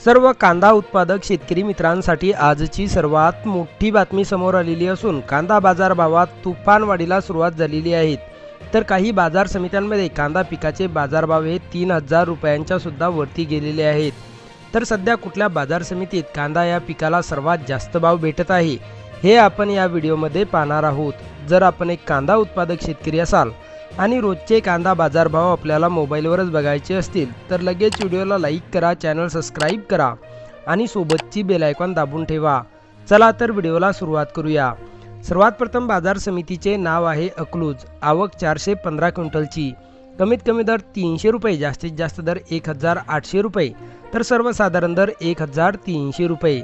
सर्व कांदा उत्पादक शेतकरी मित्रांसाठी आजची सर्वात मोठी बातमी समोर आलेली असून कांदा बाजारभावात तुफानवाढीला सुरुवात झालेली आहे। तर काही बाजार समित्यांमध्ये कांदा पिकाचे बाजारभाव हे 3000 रुपयांच्या सुद्धा वरती गेलेले आहेत। तर सध्या कुठल्या बाजार समितीत कांदा या पिकाला सर्वात जास्त भाव भेटत आहे हे आपण या व्हिडिओमध्ये पाहणार आहोत। जर आपण एक कांदा उत्पादक शेतकरी असाल आणि रोजचे कांदा बाजारभाव आपल्याला मोबाईलवरच बघायचे असतील तर लगेच व्हिडिओला लाईक करा, चॅनल सबस्क्राईब करा आणि सोबतची बेल आयकॉन दाबून ठेवा। चला तर व्हिडिओला सुरुवात करूया। सर्वात प्रथम बाजार समितीचे नाव आहे अकलूज। आवक 415 क्विंटलची, कमीत कमी दर 300 रुपये, जास्तीत जास्त दर 1800 रुपये, तर सर्वसाधारण दर 1300 रुपये।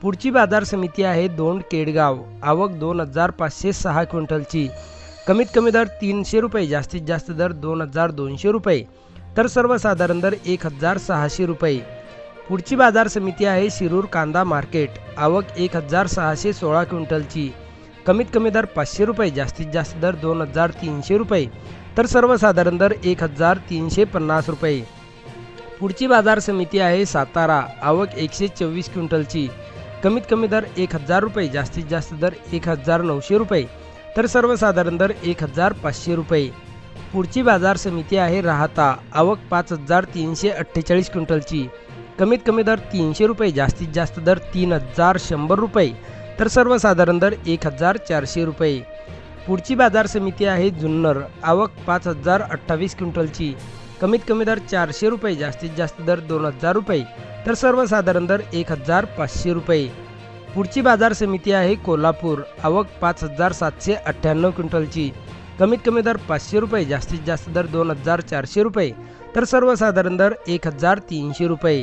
पुढची बाजार समिती आहे दोंड केडगाव। आवक 2506 क्विंटलची, कमीत कमी दर 300 रुपये, जास्तीत जास्त दर 2200 रुपये, तर सर्वसाधारण दर 1600 रुपये। पुढची बाजार समिती आहे शिरूर कांदा मार्केट। आवक 1616 क्विंटलची, कमीत कमी दर 500 रुपये, जास्तीत जास्त दर 2300 रुपये, तर सर्वसाधारण दर 1350 रुपये। पुढची बाजार समिती आहे सातारा। आवक 124 क्विंटलची, कमीत कमी दर 1000 रुपये, जास्तीत जास्त दर 1900 रुपये, तर सर्वसाधारण दर 1500 रुपये। पुढची बाजार समिती आहे राहता। आवक 5348 क्विंटलची, कमीत कमी दर 300 रुपये, जास्तीत जास्त दर 3100 रुपये, तर सर्वसाधारण दर 1400 रुपये। पुढची बाजार समिती आहे जुन्नर। आवक 5028 क्विंटलची, कमीत कमी दर 400 रुपये, जास्तीत जास्त दर 2000 रुपये, तर सर्वसाधारण दर 1500 रुपये। पुढची बाजार समिती आहे कोल्हापूर। आवक 5798 क्विंटलची, कमीत कमी दर 500 रुपये, जास्तीत जास्त दर 2400 रुपये, तर सर्वसाधारण दर 1300 रुपये।